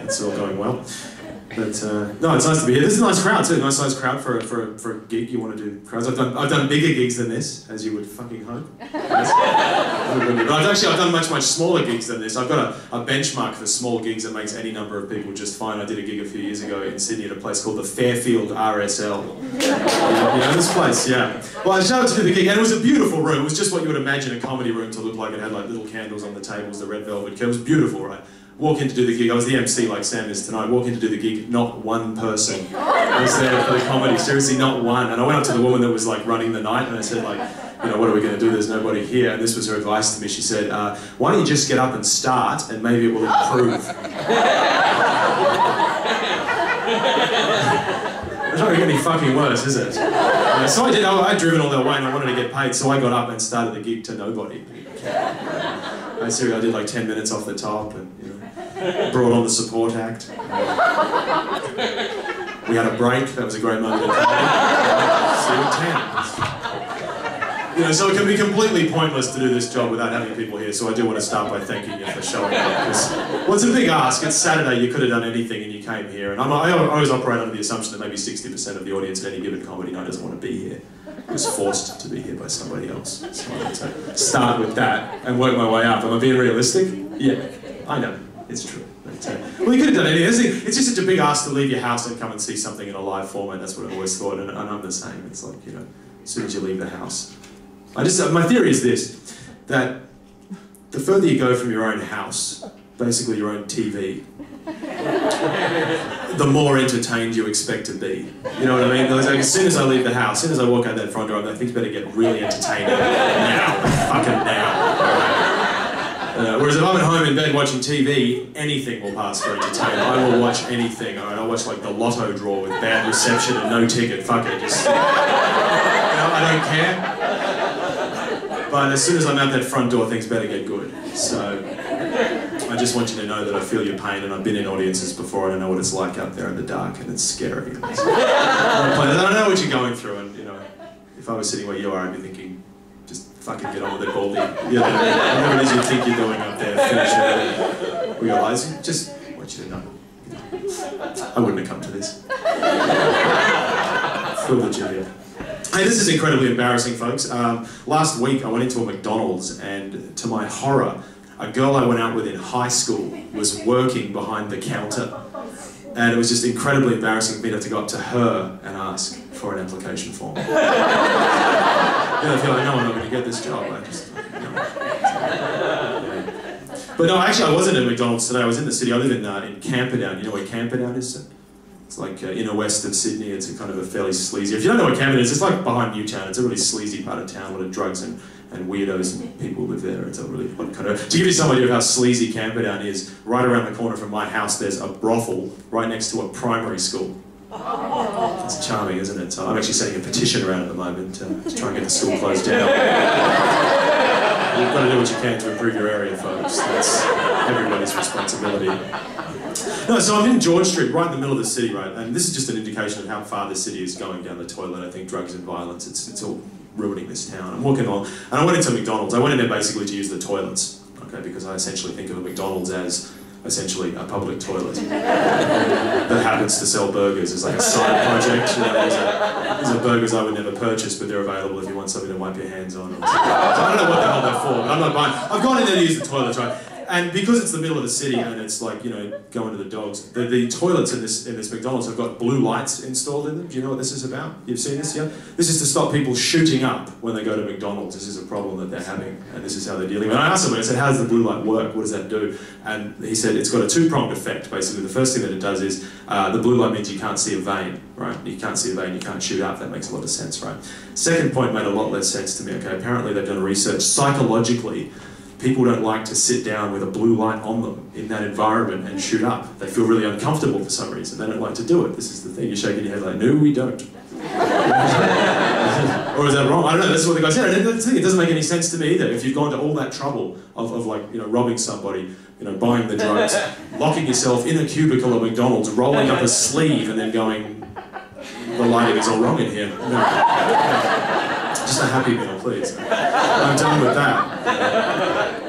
it's all going well. But no, it's nice to be here. This is a nice crowd too. Nice sized crowd for a gig. You want to do crowds? I've done bigger gigs than this, as you would fucking hope. But I've done much smaller gigs than this. I've got a benchmark for small gigs that makes any number of people just fine. I did a gig a few years ago in Sydney at a place called the Fairfield RSL. You know this place, yeah. Well, I showed up to do the gig, and it was a beautiful room. It was just what you would imagine a comedy room to look like. It had like little candles on the tables, the red velvet curtains. It was beautiful, right? Walk in to do the gig. I was the MC like Sam is tonight. Walk in to do the gig. Not one person was there for the comedy. Seriously, not one. And I went up to the woman that was like running the night, and I said like, you know, what are we going to do? There's nobody here. And this was her advice to me. She said, why don't you just get up and start, and maybe it will improve. It's not going to get any fucking worse, is it? So I did. I'd driven all that way, and I wanted to get paid. So I got up and started the gig to nobody. Seriously, I did like 10 minutes off the top, and you know, brought on the support act. We had a break. That was a great moment in comedy. See you at 10. You know, so it can be completely pointless to do this job without having people here. So I do want to start by thanking you for showing up. Well, it's a big ask. It's Saturday. You could have done anything, and you came here. And I always operate under the assumption that maybe 60% of the audience at any given comedy night doesn't want to be here. Was forced to be here by somebody else. So I had to start with that and work my way up. Am I being realistic? Yeah, I know, it's true. But, well, you could have done anything. It's just such a big ask to leave your house and come and see something in a live format. That's what I've always thought, and I'm the same. It's like, you know, as soon as you leave the house. My theory is this, that the further you go from your own house, basically your own TV, the more entertained you expect to be. You know what I mean? Like, as soon as I leave the house, as soon as I walk out that front door, I think better get really entertaining now, fucking now. Whereas if I'm at home in bed watching TV, anything will pass for entertainment. I will watch anything. Alright, I'll watch like the Lotto draw with bad reception and no ticket. Fuck it, just you know, I don't care. But as soon as I'm out that front door, things better get good. So I just want you to know that I feel your pain, and I've been in audiences before, and I know what it's like out there in the dark, and it's scary. I don't know what you're going through, and you know, if I was sitting where you are, I'd be thinking, just fucking get on with it, Baldy. You know, whatever it is you think you're doing up there, finish it. Realise, just want you to know. I wouldn't have come to this. Feel that you're here. Hey, this is incredibly embarrassing, folks. Last week I went into a McDonald's, and to my horror, a girl I went out with in high school was working behind the counter. And it was just incredibly embarrassing for me to have to go up to her and ask for an application form. I feel like, no, I'm not going to get this job. I just, no. But no, actually I wasn't at McDonald's today. I was in the city. I live in Camperdown. You know where Camperdown is? It's like inner west of Sydney. It's a kind of a fairly sleazy... If you don't know what Camperdown is, it's like behind Newtown. It's a really sleazy part of town, a lot of drugs and weirdos and people live there. It's a really kind of... To give you some idea of how sleazy Camperdown is, right around the corner from my house there's a brothel right next to a primary school. It's charming, isn't it? So I'm actually sending a petition around at the moment to try and get the school closed down. You've got to do what you can to improve your area, folks. That's everybody's responsibility. No, so I'm in George Street, right in the middle of the city, right? And this is just an indication of how far the city is going down the toilet. I think drugs and violence, it's all ruining this town. I'm walking along, and I went into McDonald's. I went in there basically to use the toilets, okay? Because I essentially think of a McDonald's as essentially a public toilet that happens to sell burgers as like a side project. You know, these are burgers I would never purchase, but they're available if you want something to wipe your hands on. So I don't know what the hell they're for, but I'm not buying. I've gone in there to use the toilets, right? And because it's the middle of the city and it's like, you know, going to the dogs, the toilets in this McDonald's have got blue lights installed in them. Do you know what this is about? You've seen this, yeah? This is to stop people shooting up when they go to McDonald's. This is a problem that they're having, and this is how they're dealing with it. And I asked him, I said, how does the blue light work? What does that do? And he said it's got a two-pronged effect, basically. The first thing that it does is, the blue light means you can't see a vein, right? You can't see a vein, you can't shoot up. That makes a lot of sense, right? Second point made a lot less sense to me, okay? Apparently they've done research psychologically. People don't like to sit down with a blue light on them in that environment and shoot up. They feel really uncomfortable for some reason. They don't like to do it. This is the thing. You're shaking your head like, no, we don't. Or is that wrong? I don't know. That's what the guy said. And the thing, it doesn't make any sense to me either. If you've gone to all that trouble of like, you know, robbing somebody, you know, buying the drugs, locking yourself in a cubicle at McDonald's, rolling up a sleeve and then going, the lighting is all wrong in here. No. Just a Happy Meal, please. I'm done with that.